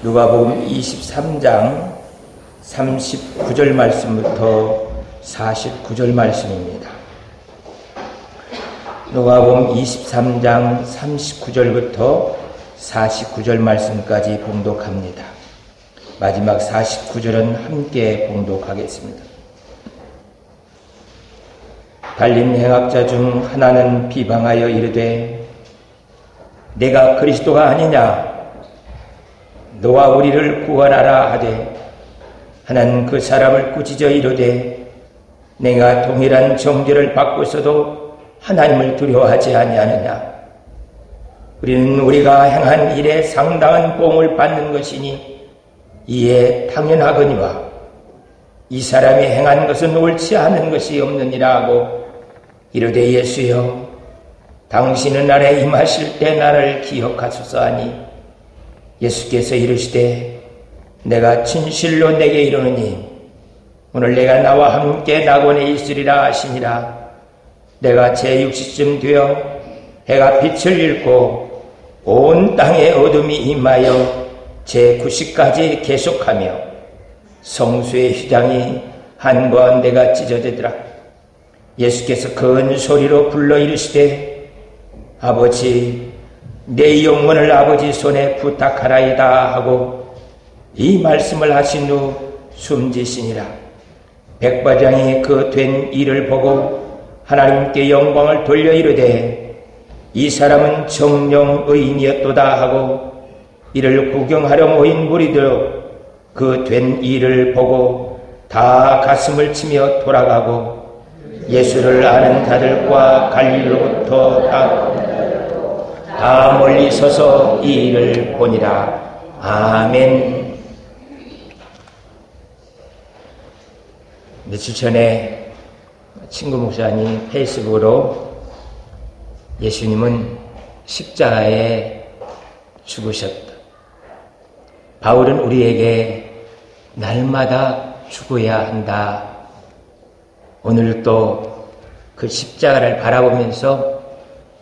누가복음 23장 39절 말씀부터 49절 말씀입니다. 누가복음 23장 39절부터 49절 말씀까지 봉독합니다. 마지막 49절은 함께 봉독하겠습니다. 달림 행악자 중 하나는 비방하여 이르되 내가 그리스도가 아니냐 너와 우리를 구원하라 하되 하나는 그 사람을 꾸짖어 이르되 내가 동일한 정죄를 받고서도 하나님을 두려워하지 아니하느냐. 우리는 우리가 행한 일에 상당한 보응을 받는 것이니 이에 당연하거니와 이 사람이 행한 것은 옳지 않은 것이 없느니라 하고 이르되 예수여 당신은 나를 임하실 때 나를 기억하소서 하니 예수께서 이르시되 내가 진실로 내게 이르노니 오늘 내가 나와 함께 낙원에 있으리라 하시니라. 내가 제6시쯤 되어 해가 빛을 잃고 온 땅에 어둠이 임하여 제9시까지 계속하며 성수의 휘장이 한가운데가 찢어지더라. 예수께서 큰 소리로 불러 이르시되 아버지 내 영혼을 아버지 손에 부탁하라이다 하고 이 말씀을 하신 후 숨지시니라. 백부장이 그 된 일을 보고 하나님께 영광을 돌려 이르되 이 사람은 정령 의인이었도다 하고 이를 구경하려 모인 무리도 그 된 일을 보고 다 가슴을 치며 돌아가고 예수를 아는 자들과 갈릴리로부터 다 멀리 서서 이 일을 보니라. 아멘. 며칠 전에 친구 목사님 페이스북으로 예수님은 십자가에 죽으셨다. 바울은 우리에게 날마다 죽어야 한다. 오늘 또 그 십자가를 바라보면서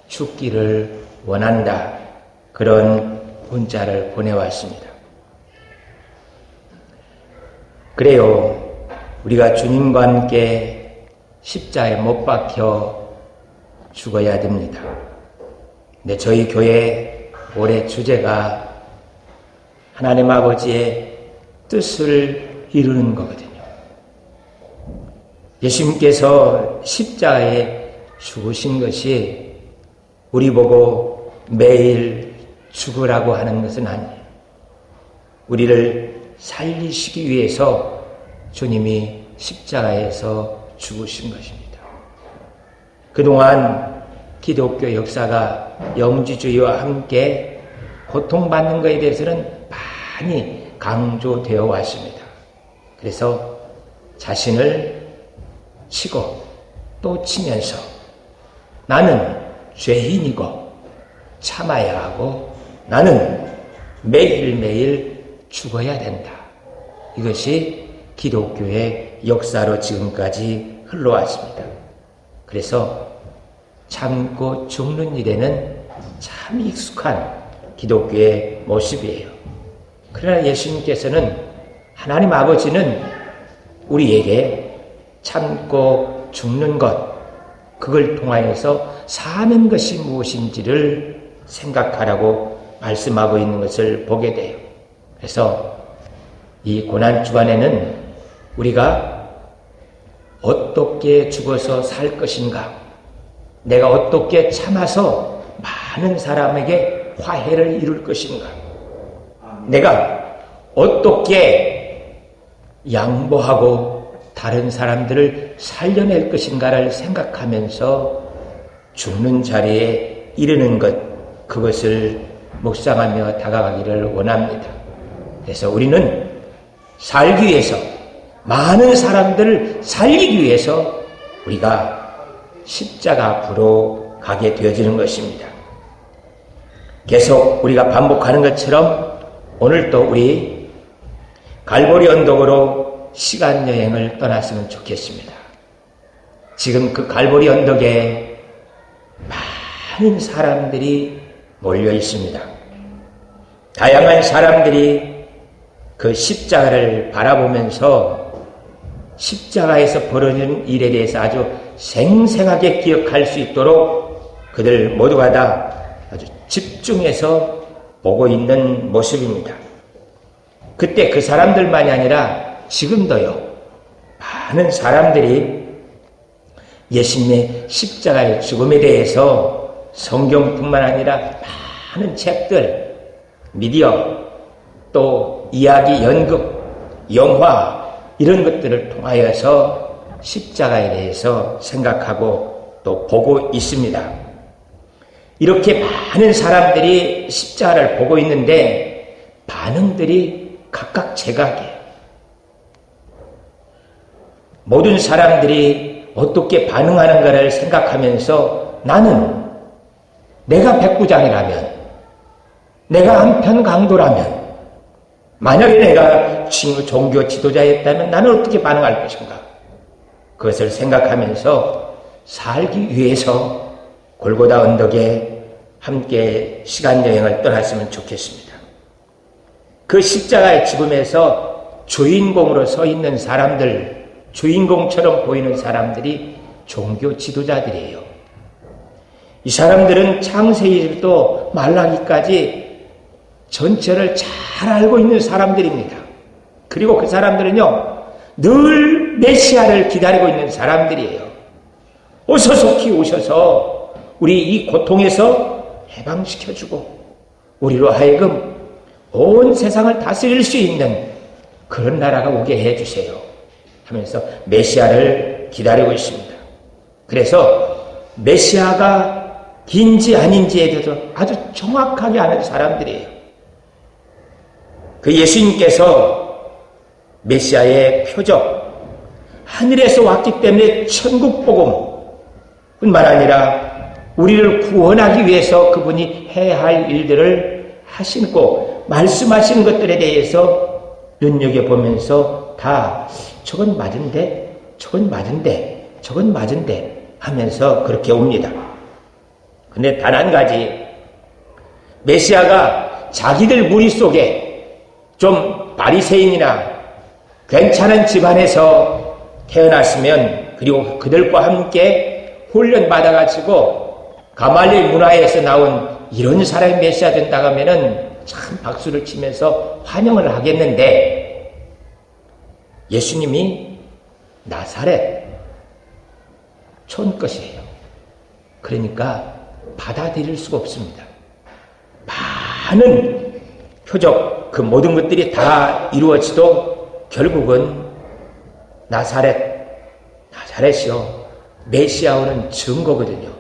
죽기를 원한다. 그런 문자를 보내왔습니다. 그래요. 우리가 주님과 함께 십자가에 못 박혀 죽어야 됩니다. 근데 저희 교회 올해 주제가 하나님 아버지의 뜻을 이루는 거거든요. 예수님께서 십자가에 죽으신 것이 우리 보고 매일 죽으라고 하는 것은 아니에요. 우리를 살리시기 위해서 주님이 십자가에서 죽으신 것입니다. 그동안 기독교 역사가 영지주의와 함께 고통받는 것에 대해서는 많이 강조되어 왔습니다. 그래서 자신을 치고 또 치면서 나는 죄인이고 참아야 하고 나는 매일매일 죽어야 된다. 이것이 기독교의 역사로 지금까지 흘러왔습니다. 그래서 참고 죽는 일에는 참 익숙한 기독교의 모습이에요. 그러나 예수님께서는 하나님 아버지는 우리에게 참고 죽는 것, 그걸 통하여서 사는 것이 무엇인지를 생각하라고 말씀하고 있는 것을 보게 돼요. 그래서 이 고난 주간에는 우리가 어떻게 죽어서 살 것인가, 내가 어떻게 참아서 많은 사람에게 화해를 이룰 것인가, 내가 어떻게 양보하고 다른 사람들을 살려낼 것인가를 생각하면서 죽는 자리에 이르는 것, 그것을 묵상하며 다가가기를 원합니다. 그래서 우리는 살기 위해서, 많은 사람들을 살리기 위해서 우리가 십자가 앞으로 가게 되어지는 것입니다. 계속 우리가 반복하는 것처럼 오늘도 우리 갈보리 언덕으로 시간 여행을 떠났으면 좋겠습니다. 지금 그 갈보리 언덕에 많은 사람들이 몰려 있습니다. 다양한 사람들이 그 십자가를 바라보면서 십자가에서 벌어진 일에 대해서 아주 생생하게 기억할 수 있도록 그들 모두가 다 아주 집중해서 보고 있는 모습입니다. 그때 그 사람들만이 아니라 지금도요, 많은 사람들이 예수님의 십자가의 죽음에 대해서 성경뿐만 아니라 많은 책들, 미디어, 또 이야기, 연극, 영화 이런 것들을 통하여서 십자가에 대해서 생각하고 또 보고 있습니다. 이렇게 많은 사람들이 십자가를 보고 있는데 반응들이 각각 제각이에요. 모든 사람들이 어떻게 반응하는가를 생각하면서 나는 내가 백부장이라면, 내가 한편 강도라면, 만약에 내가 종교 지도자였다면 나는 어떻게 반응할 것인가? 그것을 생각하면서 살기 위해서 골고다 언덕에 함께 시간여행을 떠났으면 좋겠습니다. 그 십자가의 죽음에서 주인공으로 서 있는 사람들, 주인공처럼 보이는 사람들이 종교 지도자들이에요. 이 사람들은 창세기부터 말라기까지 전체를 잘 알고 있는 사람들입니다. 그리고 그 사람들은요, 늘 메시아를 기다리고 있는 사람들이에요. 어서 속히 오셔서 우리 이 고통에서 해방시켜주고 우리로 하여금 온 세상을 다스릴 수 있는 그런 나라가 오게 해주세요 하면서 메시아를 기다리고 있습니다. 그래서 메시아가 긴지 아닌지에 대해서 아주 정확하게 아는 사람들이에요. 그 예수님께서 메시아의 표적, 하늘에서 왔기 때문에 천국복음뿐만 아니라 우리를 구원하기 위해서 그분이 해야 할 일들을 하시고 말씀하시는 것들에 대해서 눈여겨보면서 다 저건 맞은데, 저건 맞은데, 저건 맞은데 하면서 그렇게 옵니다. 근데 단 한 가지, 메시아가 자기들 무리 속에 좀 바리새인이나 괜찮은 집안에서 태어났으면, 그리고 그들과 함께 훈련받아가지고 가말리엘 문화에서 나온 이런 사람이 메시아 된다고 하면은 참 박수를 치면서 환영을 하겠는데, 예수님이 나사렛 촌것이에요. 그러니까 받아들일 수가 없습니다. 많은 표적, 그 모든 것들이 다 이루어지도 결국은 나사렛이요, 메시아 오는 증거거든요.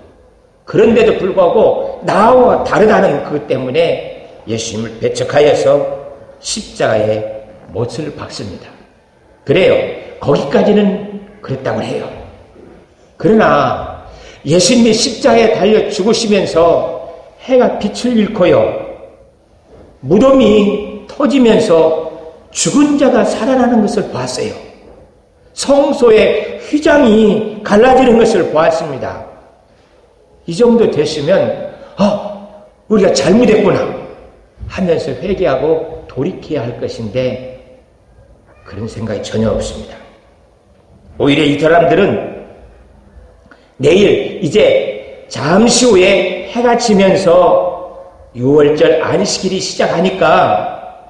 그런데도 불구하고 나와 다르다는 그것 때문에 예수님을 배척하여서 십자가에 못을 박습니다. 그래요. 거기까지는 그랬다고 해요. 그러나 예수님이 십자가에 달려 죽으시면서 해가 빛을 잃고요, 무덤이 터지면서 죽은 자가 살아나는 것을 봤어요. 성소의 휘장이 갈라지는 것을 보았습니다. 이 정도 됐으면 우리가 잘못했구나 하면서 회개하고 돌이켜야 할 것인데 그런 생각이 전혀 없습니다. 오히려 이 사람들은 내일 이제 잠시 후에 해가 지면서 6월절 안식일이 시작하니까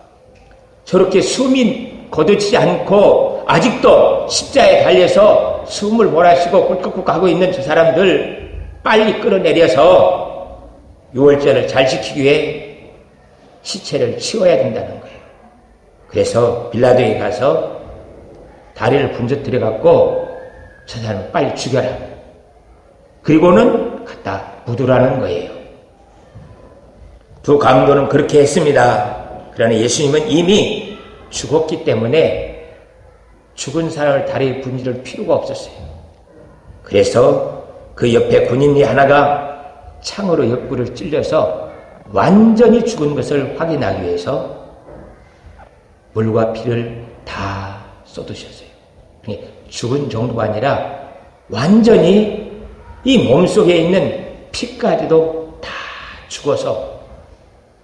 저렇게 숨이 거두지 않고 아직도 십자가에 달려서 숨을 몰아쉬고 꿀꺽꿀꺽 하고 있는 저 사람들 빨리 끌어내려서 6월절을 잘 지키기 위해 시체를 치워야 된다는 거예요. 그래서 빌라도에 가서 다리를 분져뜨려 갖고 저 사람을 빨리 죽여라. 그리고는 갖다 묻으라는 거예요. 두 강도는 그렇게 했습니다. 그러나 예수님은 이미 죽었기 때문에 죽은 사람을 다리에 분질 필요가 없었어요. 그래서 그 옆에 군인이 하나가 창으로 옆구리를 찔려서 완전히 죽은 것을 확인하기 위해서 물과 피를 다 쏟으셨어요. 죽은 정도가 아니라 완전히 이 몸속에 있는 피까지도 다 죽어서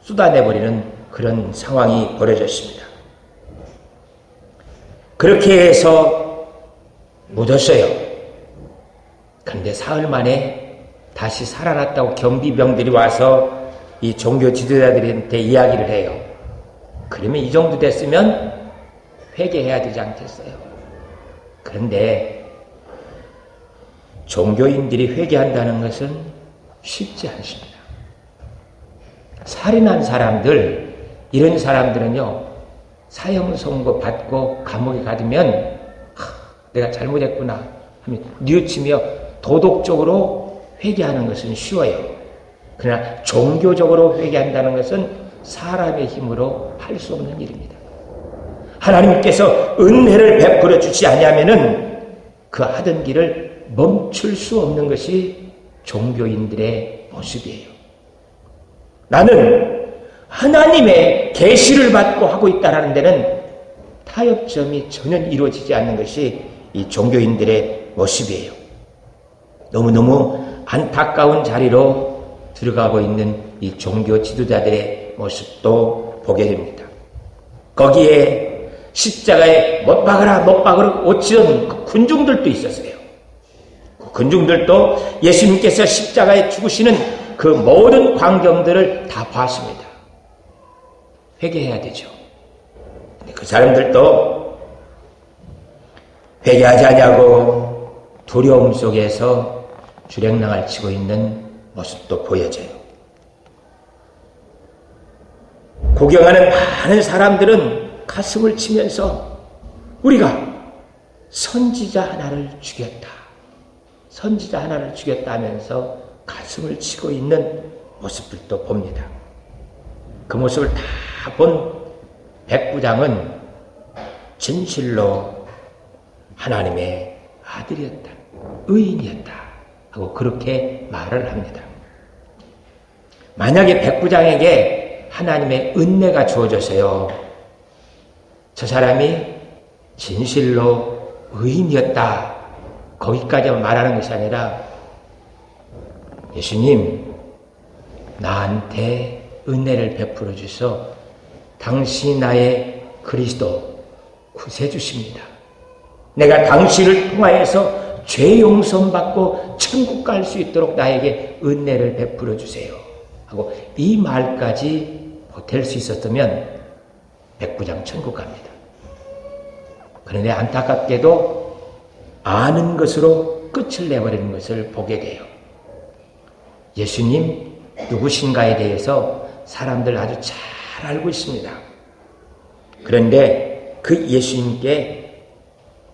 쏟아내버리는 그런 상황이 벌어졌습니다. 그렇게 해서 묻었어요. 그런데 사흘 만에 다시 살아났다고 경비병들이 와서 이 종교 지도자들한테 이야기를 해요. 그러면 이 정도 됐으면 회개해야 되지 않겠어요? 그런데 종교인들이 회개한다는 것은 쉽지 않습니다. 살인한 사람들, 이런 사람들은요, 사형 선고 받고 감옥에 가두면 내가 잘못했구나 하면 뉘우치며 도덕적으로 회개하는 것은 쉬워요. 그러나 종교적으로 회개한다는 것은 사람의 힘으로 할 수 없는 일입니다. 하나님께서 은혜를 베풀어 주지 아니하면은 그 하던 길을 멈출 수 없는 것이 종교인들의 모습이에요. 나는 하나님의 계시를 받고 하고 있다는 데는 타협점이 전혀 이루어지지 않는 것이 이 종교인들의 모습이에요. 너무너무 안타까운 자리로 들어가고 있는 이 종교 지도자들의 모습도 보게 됩니다. 거기에 십자가에 못 박으라 못 박으라 외치던 그 군중들도 있었어요. 그 군중들도 예수님께서 십자가에 죽으시는 그 모든 광경들을 다 봤습니다. 회개해야 되죠. 근데 그 사람들도 회개하지 않냐고 두려움 속에서 주랭랑을 치고 있는 모습도 보여져요. 구경하는 많은 사람들은 가슴을 치면서 우리가 선지자 하나를 죽였다. 선지자 하나를 죽였다 하면서 가슴을 치고 있는 모습들도 봅니다. 그 모습을 다 본 백부장은 진실로 하나님의 아들이었다. 의인이었다. 하고 그렇게 말을 합니다. 만약에 백부장에게 하나님의 은혜가 주어져서요, 저 사람이 진실로 의인이었다. 거기까지만 말하는 것이 아니라 예수님, 나한테 은혜를 베풀어 주셔서 당신이 나의 그리스도 구세주십니다. 내가 당신을 통하여서 죄 용서받고 천국 갈 수 있도록 나에게 은혜를 베풀어 주세요. 하고 이 말까지 보탤 수 있었다면 백부장 천국 갑니다. 그런데 안타깝게도 아는 것으로 끝을 내버리는 것을 보게 돼요. 예수님 누구신가에 대해서 사람들 아주 잘 알고 있습니다. 그런데 그 예수님께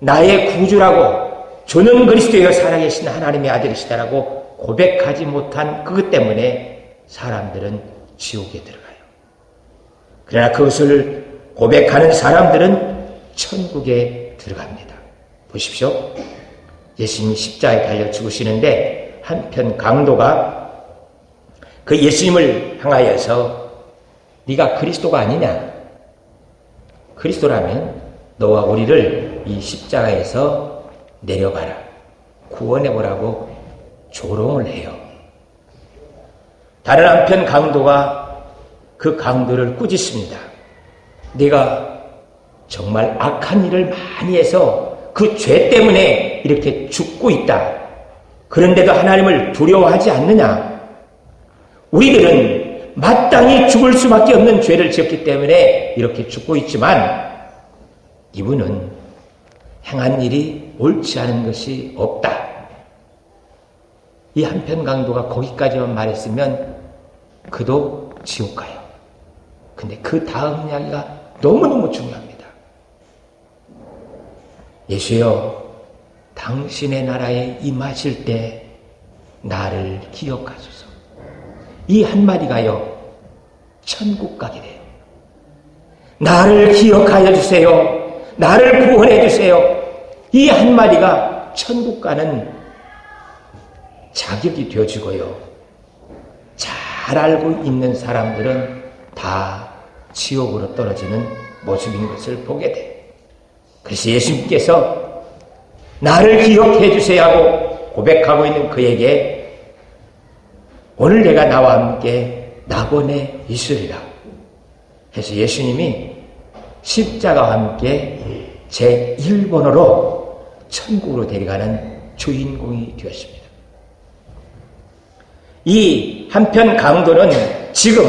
나의 구주라고 주는 그리스도여 살아계신 하나님의 아들이시다라고 고백하지 못한 그것 때문에 사람들은 지옥에 들어가요. 그러나 그것을 고백하는 사람들은 천국에 들어갑니다. 보십시오. 예수님이 십자가에 달려 죽으시는데 한편 강도가 그 예수님을 향하여서 네가 그리스도가 아니냐? 그리스도라면 너와 우리를 이 십자가에서 내려가라. 구원해보라고 조롱을 해요. 다른 한편 강도가 그 강도를 꾸짖습니다. 네가 정말 악한 일을 많이 해서 그 죄 때문에 이렇게 죽고 있다. 그런데도 하나님을 두려워하지 않느냐? 우리들은 마땅히 죽을 수밖에 없는 죄를 지었기 때문에 이렇게 죽고 있지만 이분은 행한 일이 옳지 않은 것이 없다. 이 한편 강도가 거기까지만 말했으면 그도 지옥 가요. 근데 그 다음 이야기가 너무너무 중요합니다. 예수여, 당신의 나라에 임하실 때 나를 기억하소서. 이 한마디가요, 천국 가게 돼요. 나를 기억하여 주세요. 나를 구원해 주세요. 이 한마디가 천국 가는 자격이 되어지고요. 잘 알고 있는 사람들은 다 지옥으로 떨어지는 모습인 것을 보게 돼요. 그래서 예수님께서 나를 기억해 주세요 하고 고백하고 있는 그에게 오늘 내가 나와 함께 낙원에 있으리라 해서 예수님이 십자가와 함께 제1번으로 천국으로 데려가는 주인공이 되었습니다. 이 한편 강도는 지금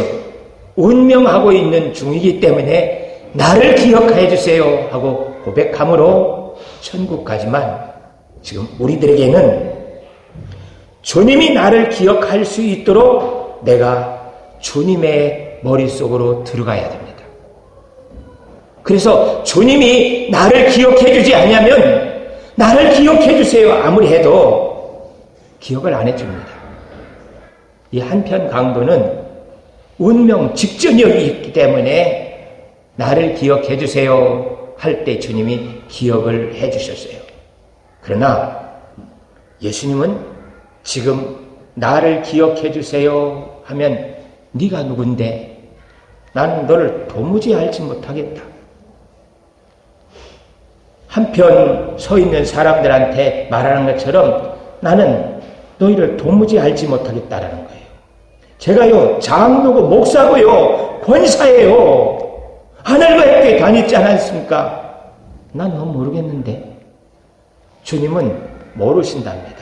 운명하고 있는 중이기 때문에 나를 기억해 주세요 하고 고백함으로 천국 가지만, 지금 우리들에게는 주님이 나를 기억할 수 있도록 내가 주님의 머릿속으로 들어가야 됩니다. 그래서 주님이 나를 기억해 주지 않으면 나를 기억해 주세요 아무리 해도 기억을 안 해줍니다. 이 한편 강도는 운명 직전역이 있기 때문에 나를 기억해 주세요 할 때 주님이 기억을 해 주셨어요. 그러나 예수님은 지금 나를 기억해 주세요 하면 네가 누군데 나는 너를 도무지 알지 못하겠다. 한편 서 있는 사람들한테 말하는 것처럼 나는 너희를 도무지 알지 못하겠다라는 거예요. 제가요 장로고 목사고요 권사예요. 하늘과 함께 다녔지 않았습니까? 난 너 모르겠는데. 주님은 모르신답니다.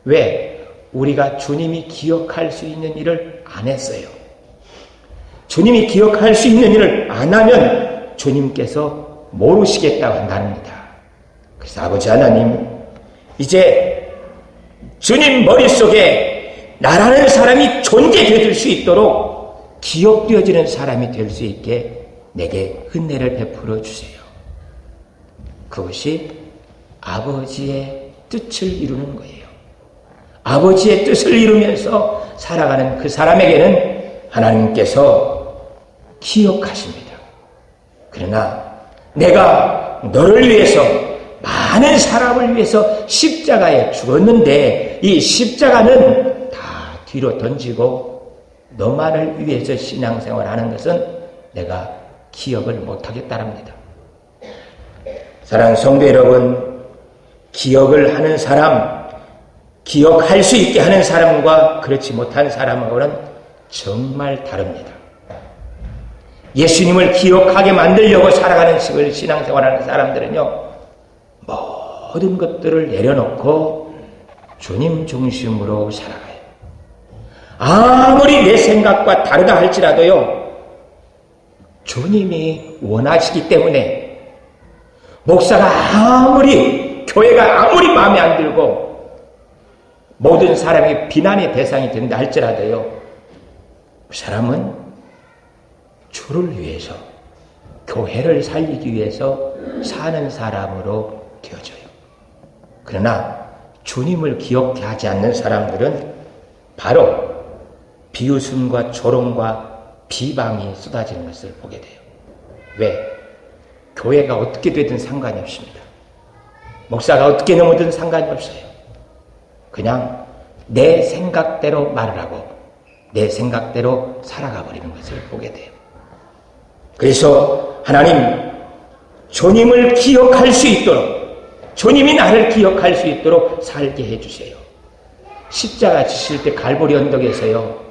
왜? 우리가 주님이 기억할 수 있는 일을 안 했어요. 주님이 기억할 수 있는 일을 안 하면 주님께서 모르시겠다고 한답니다. 그래서 아버지 하나님, 이제 주님 머릿속에 나라는 사람이 존재되어질 수 있도록 기억되어지는 사람이 될 수 있게 내게 은혜를 베풀어 주세요. 그것이 아버지의 뜻을 이루는 거예요. 아버지의 뜻을 이루면서 살아가는 그 사람에게는 하나님께서 기억하십니다. 그러나 내가 너를 위해서, 많은 사람을 위해서 십자가에 죽었는데 이 십자가는 다 뒤로 던지고 너만을 위해서 신앙생활하는 것은 내가 기억을 못하겠다랍니다. 사랑하는 성도 여러분, 기억을 하는 사람, 기억할 수 있게 하는 사람과 그렇지 못한 사람하고는 정말 다릅니다. 예수님을 기억하게 만들려고 살아가는 신앙생활하는 사람들은요, 모든 것들을 내려놓고 주님 중심으로 살아가요. 아무리 내 생각과 다르다 할지라도요, 주님이 원하시기 때문에, 목사가 아무리, 교회가 아무리 마음에 안 들고 모든 사람이 비난의 대상이 된다 할지라도요, 그 사람은 주를 위해서, 교회를 살리기 위해서 사는 사람으로 되어져요. 그러나 주님을 기억하지 않는 사람들은 바로 비웃음과 조롱과 비방이 쏟아지는 것을 보게 돼요. 왜? 교회가 어떻게 되든 상관이 없습니다. 목사가 어떻게 넘어든 상관이 없어요. 그냥 내 생각대로 말을 하고 내 생각대로 살아가 버리는 것을 보게 돼요. 그래서 하나님, 주님을 기억할 수 있도록, 주님이 나를 기억할 수 있도록 살게 해주세요. 십자가 지실 때 갈보리 언덕에서요,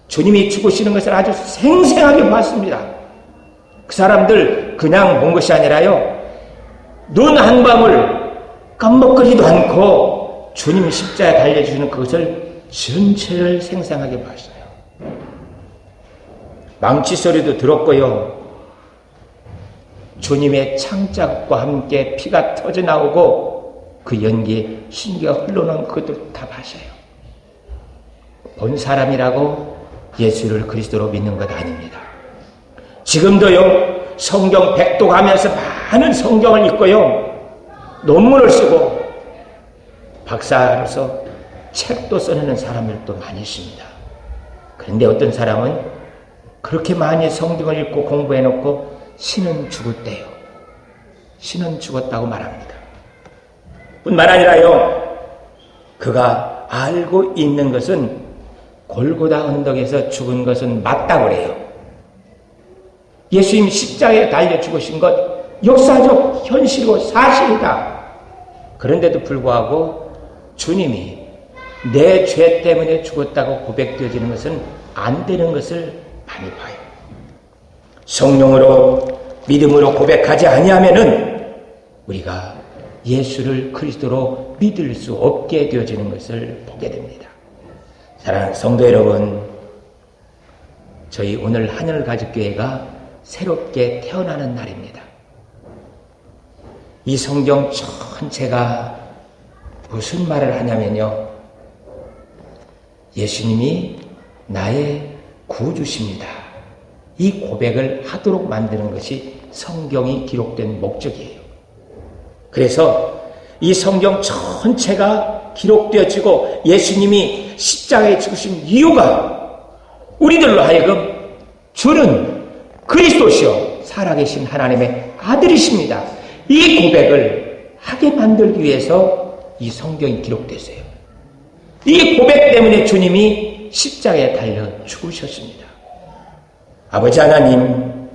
주님이 죽으시는 것을 아주 생생하게 봤습니다. 그 사람들 그냥 본 것이 아니라요, 눈 한 방울 깜먹거리도 않고 주님이 십자가에 달려주시는 그것을 전체를 생생하게 봤어요. 망치 소리도 들었고요, 주님의 창자국과 함께 피가 터져나오고 그 연기에 신기가 흘러나오는 그것도 다 봤어요. 본 사람이라고 예수를 그리스도로 믿는 것 아닙니다. 지금도요, 성경 백독하면서 많은 성경을 읽고요, 논문을 쓰고 박사로서 책도 써내는 사람들도 많이 있습니다. 그런데 어떤 사람은 그렇게 많이 성경을 읽고 공부해놓고 신은 죽었대요. 신은 죽었다고 말합니다. 뿐만 아니라요, 그가 알고 있는 것은 골고다 언덕에서 죽은 것은 맞다고 그래요. 예수님 십자가에 달려 죽으신 것 역사적 현실이고 사실이다. 그런데도 불구하고 주님이 내 죄 때문에 죽었다고 고백되어지는 것은 안 되는 것을 많이 봐요. 성령으로 믿음으로 고백하지 아니하면은 우리가 예수를 그리스도로 믿을 수 없게 되어지는 것을 보게 됩니다. 사랑하는 성도 여러분, 저희 오늘 하늘가족교회가 새롭게 태어나는 날입니다. 이 성경 전체가 무슨 말을 하냐면요, 예수님이 나의 구주십니다. 이 고백을 하도록 만드는 것이 성경이 기록된 목적이에요. 그래서 이 성경 전체가 기록되어지고 예수님이 십자가에 죽으신 이유가 우리들로 하여금 주는 그리스도시요 살아계신 하나님의 아들이십니다. 이 고백을 하게 만들기 위해서 이 성경이 기록됐어요. 이 고백 때문에 주님이 십자가에 달려 죽으셨습니다. 아버지 하나님,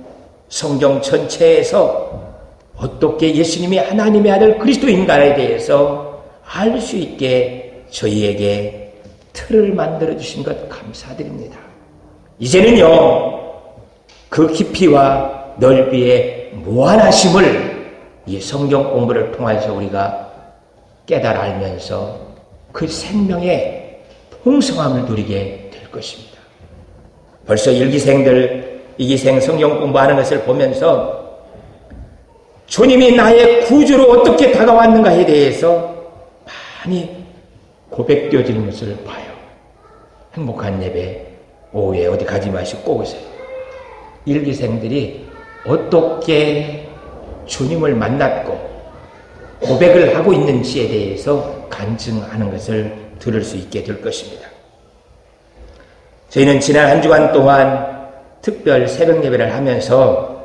성경 전체에서 어떻게 예수님이 하나님의 아들 그리스도인가에 대해서 알 수 있게 저희에게 틀을 만들어주신 것 감사드립니다. 이제는요, 그 깊이와 넓이의 무한하심을 이 성경 공부를 통해서 우리가 깨달아 알면서 그 생명의 풍성함을 누리게 될 것입니다. 벌써 1기생들, 2기생 성경 공부하는 것을 보면서 주님이 나의 구주로 어떻게 다가왔는가에 대해서 많이 고백되어지는 것을 봐요. 행복한 예배 오후에 어디 가지 마시고 꼭 오세요. 1기생들이 어떻게 주님을 만났고 고백을 하고 있는지에 대해서 간증하는 것을 들을 수 있게 될 것입니다. 저희는 지난 한 주간 동안 특별 새벽 예배를 하면서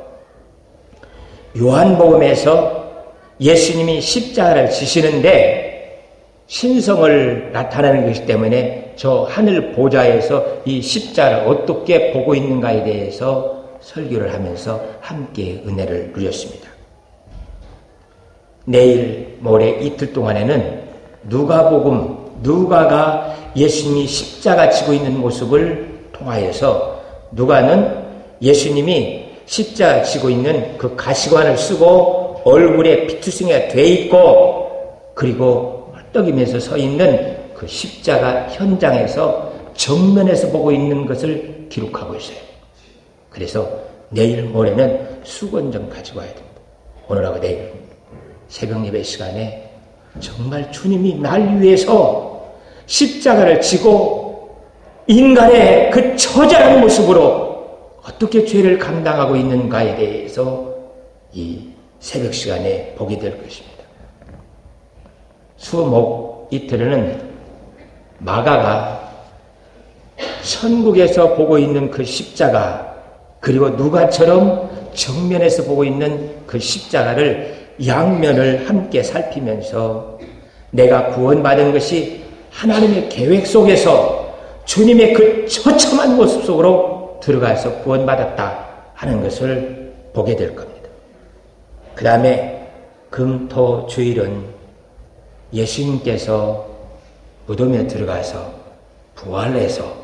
요한복음에서 예수님이 십자가를 지시는데 신성을 나타내는 것이기 때문에 저 하늘 보좌에서 이 십자가를 어떻게 보고 있는가에 대해서 설교를 하면서 함께 은혜를 누렸습니다. 내일 모레 이틀 동안에는 누가가 예수님이 십자가 지고 있는 모습을 통하여서 누가는 예수님이 십자가 지고 있는 그 가시관을 쓰고 얼굴에 피투성이가 돼 있고 그리고 헐떡이면서 서 있는 그 십자가 현장에서 정면에서 보고 있는 것을 기록하고 있어요. 그래서 내일 모레는 수건 좀 가지고 와야 됩니다. 오늘하고 내일 새벽 예배 시간에 정말 주님이 날 위해서 십자가를 지고 인간의 그 처절한 모습으로 어떻게 죄를 감당하고 있는가에 대해서 이 새벽 시간에 보게 될 것입니다. 수목 이틀에는 마가가 천국에서 보고 있는 그 십자가 그리고 누가처럼 정면에서 보고 있는 그 십자가를 양면을 함께 살피면서 내가 구원받은 것이 하나님의 계획 속에서 주님의 그 처참한 모습 속으로 들어가서 구원받았다 하는 것을 보게 될 겁니다. 그 다음에 금토주일은 예수님께서 무덤에 들어가서 부활해서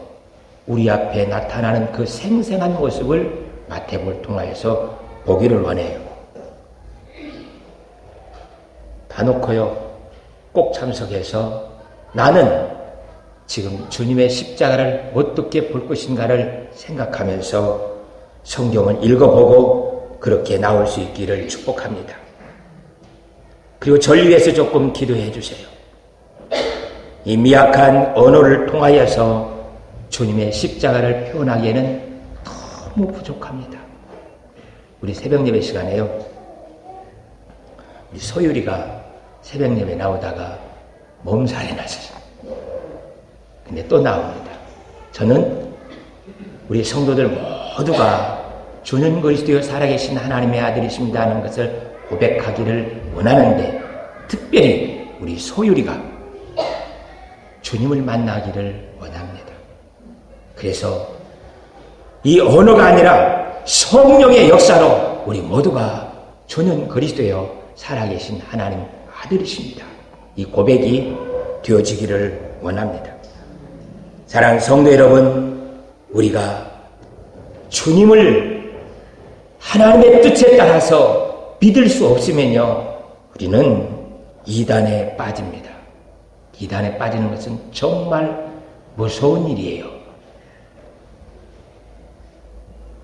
우리 앞에 나타나는 그 생생한 모습을 마태복음을 통하여서 보기를 원해요. 다 놓고요, 꼭 참석해서 나는 지금 주님의 십자가를 어떻게 볼 것인가를 생각하면서 성경을 읽어보고 그렇게 나올 수 있기를 축복합니다. 그리고 저를 위해서 조금 기도해 주세요. 이 미약한 언어를 통하여서 주님의 십자가를 표현하기에는 너무 부족합니다. 우리 새벽 예배 시간에요, 우리 소율이가 새벽 예배 나오다가 몸살이 났어요. 근데 또 나옵니다. 저는 우리 성도들 모두가 주는 그리스도여 살아계신 하나님의 아들이십니다 하는 것을 고백하기를 원하는데 특별히 우리 소율이가 주님을 만나기를 원합니다. 그래서 이 언어가 아니라 성령의 역사로 우리 모두가 주는 그리스도여 살아계신 하나님 아들이십니다. 이 고백이 되어지기를 원합니다. 사랑하는 성도 여러분, 우리가 주님을 하나님의 뜻에 따라서 믿을 수 없으면요, 우리는 이단에 빠집니다. 이단에 빠지는 것은 정말 무서운 일이에요.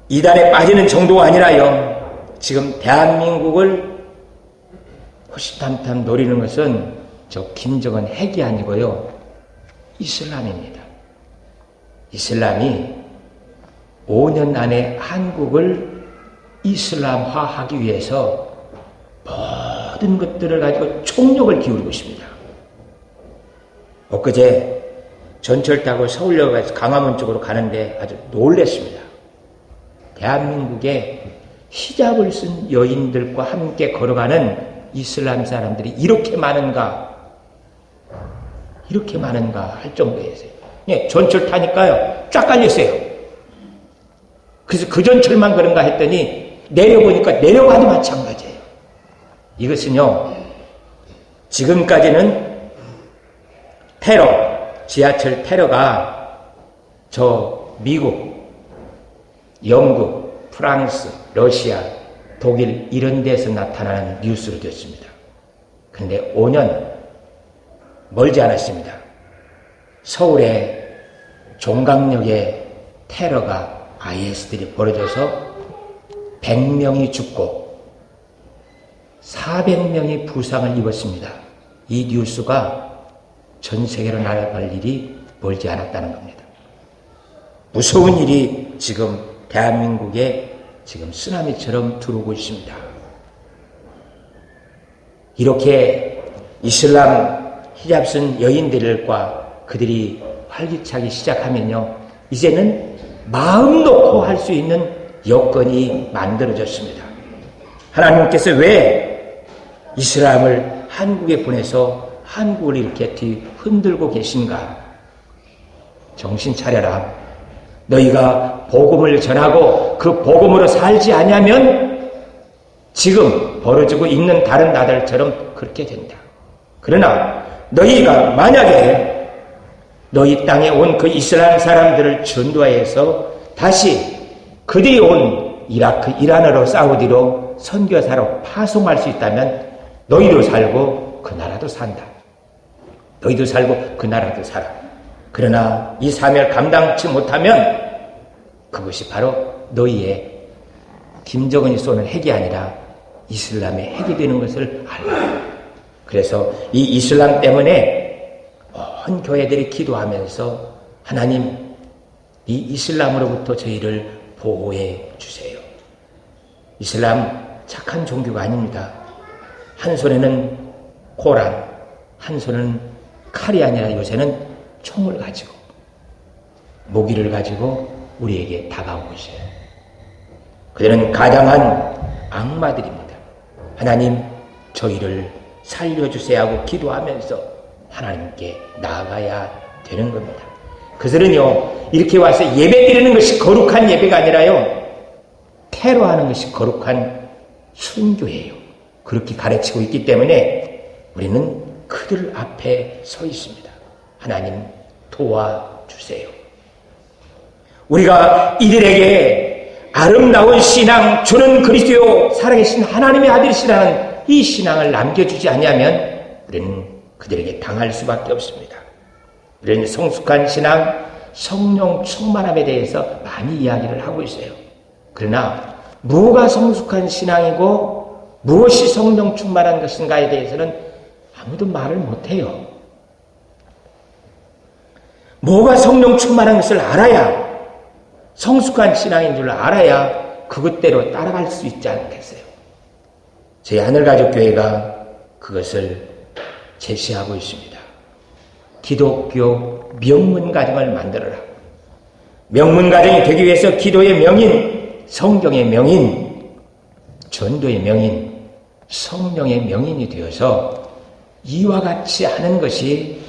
이단에 빠지는 정도가 아니라요, 지금 대한민국을 호시탐탐 노리는 것은 저 김정은 핵이 아니고요, 이슬람입니다. 이슬람이 5년 안에 한국을 이슬람화하기 위해서 모든 것들을 가지고 총력을 기울이고 있습니다. 엊그제 전철 타고 서울역에서 강화문 쪽으로 가는데 아주 놀랐습니다. 대한민국에 히잡을 쓴 여인들과 함께 걸어가는 이슬람 사람들이 이렇게 많은가 할 정도였어요. 예, 전철 타니까요, 쫙 깔렸어요. 그래서 그 전철만 그런가 했더니 내려보니까 내려가도 마찬가지예요. 이것은요, 지금까지는 지하철 테러가 저 미국, 영국, 프랑스, 러시아, 독일 이런 데서 나타나는 뉴스로 됐습니다. 그런데 5년 멀지 않았습니다. 서울의 종강역에 테러가 IS들이 벌어져서 100명이 죽고 400명이 부상을 입었습니다. 이 뉴스가 전 세계로 날아갈 일이 멀지 않았다는 겁니다. 무서운 일이 지금 대한민국에 지금 쓰나미처럼 들어오고 있습니다. 이렇게 이슬람 히잡 쓴 여인들과 그들이 활기차기 시작하면요, 이제는 마음 놓고 할 수 있는 여건이 만들어졌습니다. 하나님께서 왜 이슬람을 한국에 보내서 한국을 이렇게 흔들고 계신가? 정신 차려라. 너희가 복음을 전하고 그 복음으로 살지 않으면 지금 벌어지고 있는 다른 나라들처럼 그렇게 된다. 그러나 너희가 만약에 너희 땅에 온 그 이슬람 사람들을 전도하여서 다시 그들이 온 이라크, 이란으로 사우디로 선교사로 파송할 수 있다면 너희도 살고 그 나라도 산다. 너희도 살고 그 나라도 살아. 그러나 이 사명을 감당치 못하면 그것이 바로 너희의 김정은이 쏘는 핵이 아니라 이슬람의 핵이 되는 것을 알라. 그래서 이 이슬람 때문에 온 교회들이 기도하면서 하나님, 이 이슬람으로부터 저희를 보호해 주세요. 이슬람 착한 종교가 아닙니다. 한 손에는 코란, 한 손은 칼이 아니라 요새는 총을 가지고 무기를 가지고 우리에게 다가오고 있어요. 그들은 가당한 악마들입니다. 하나님, 저희를 살려주세요 하고 기도하면서 하나님께 나아가야 되는 겁니다. 그들은요, 이렇게 와서 예배 드리는 것이 거룩한 예배가 아니라요, 테러하는 것이 거룩한 순교예요. 그렇게 가르치고 있기 때문에 우리는 그들 앞에 서 있습니다. 하나님, 도와주세요. 우리가 이들에게 아름다운 신앙, 주는 그리스도 살아계신 하나님의 아들이시라는 이 신앙을 남겨주지 않으면 우리는 그들에게 당할 수밖에 없습니다. 우리는 성숙한 신앙, 성령 충만함에 대해서 많이 이야기를 하고 있어요. 그러나 무엇가 성숙한 신앙이고 무엇이 성령 충만한 것인가에 대해서는 아무도 말을 못해요. 뭐가 성령 충만한 것을 알아야, 성숙한 신앙인 줄 알아야 그것대로 따라갈 수 있지 않겠어요? 저희 하늘가족교회가 그것을 제시하고 있습니다. 기독교 명문가정을 만들어라. 명문가정이 되기 위해서 기도의 명인, 성경의 명인, 전도의 명인, 성령의 명인이 되어서 이와 같이 하는 것이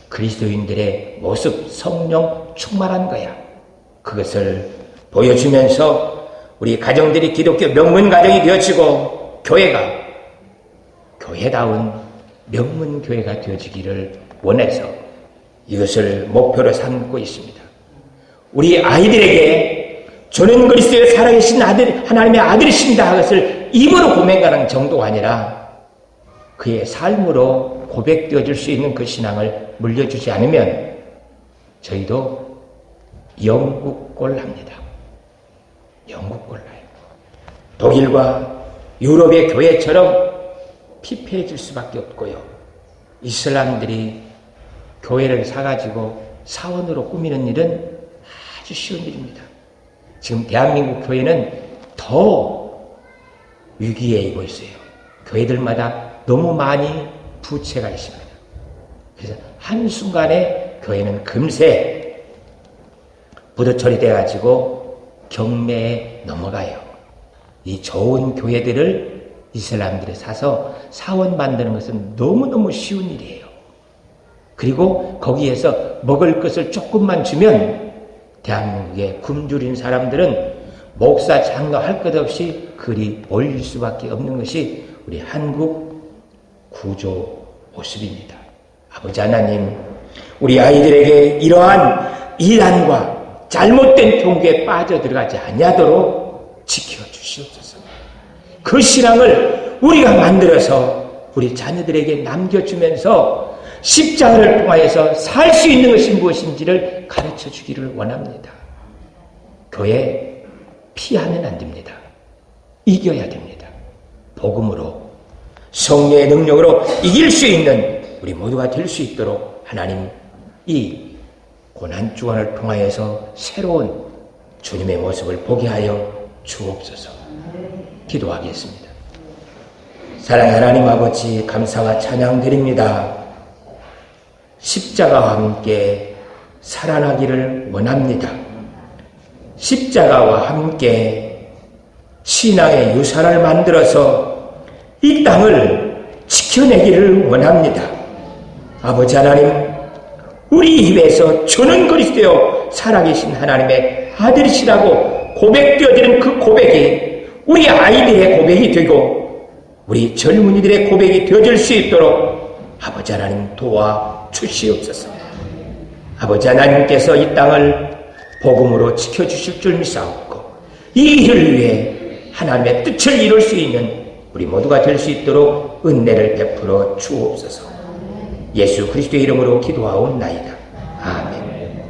그리스도인들의 모습, 성령 충만한 거야. 그것을 보여주면서 우리 가정들이 기독교 명문가정이 되어지고 교회가 교회다운 명문교회가 되어지기를 원해서 이것을 목표로 삼고 있습니다. 우리 아이들에게 저는 그리스도의 살아계신 아들, 하나님의 아들이십니다 것을 입으로 고백하는 정도가 아니라 그의 삶으로 고백되어질 수 있는 그 신앙을 물려주지 않으면 저희도 영국골 납니다. 영국골 나요. 독일과 유럽의 교회처럼 피폐해질 수밖에 없고요. 이슬람들이 교회를 사가지고 사원으로 꾸미는 일은 아주 쉬운 일입니다. 지금 대한민국 교회는 더 위기에 있고 있어요. 교회들마다 너무 많이 부채가 있습니다. 그래서 한순간에 교회는 금세 부도 처리돼가지고 경매에 넘어가요. 이 좋은 교회들을 이슬람들이 사서 사원 만드는 것은 너무너무 쉬운 일이에요. 그리고 거기에서 먹을 것을 조금만 주면 대한민국에 굶주린 사람들은 목사 장로 할 것 없이 그리 몰릴 수밖에 없는 것이 우리 한국 구조 모습입니다. 아버지 하나님, 우리 아이들에게 이러한 이단과 잘못된 종교에 빠져들어가지 아니하도록 지켜주시옵소서. 그 신앙을 우리가 만들어서 우리 자녀들에게 남겨주면서 십자가를 통하여서 살 수 있는 것이 무엇인지를 가르쳐 주기를 원합니다. 교회 피하면 안 됩니다. 이겨야 됩니다. 복음으로 성령의 능력으로 이길 수 있는 우리 모두가 될 수 있도록 하나님 이 고난주간을 통하여서 새로운 주님의 모습을 보게 하여 주옵소서. 기도하겠습니다. 사랑하는 하나님 아버지, 감사와 찬양 드립니다. 십자가와 함께 살아나기를 원합니다. 십자가와 함께 신앙의 유산을 만들어서 이 땅을 지켜내기를 원합니다. 아버지 하나님, 우리 입에서 주는 그리스도여 살아계신 하나님의 아들이시라고 고백되어지는 그 고백이 우리 아이들의 고백이 되고 우리 젊은이들의 고백이 되어질 수 있도록 아버지 하나님 도와주시옵소서. 아버지 하나님께서 이 땅을 복음으로 지켜주실 줄 믿사옵고 이 일을 위해 하나님의 뜻을 이룰 수 있는 우리 모두가 될 수 있도록 은혜를 베풀어 주옵소서. 예수 그리스도의 이름으로 기도하옵나이다. 아멘.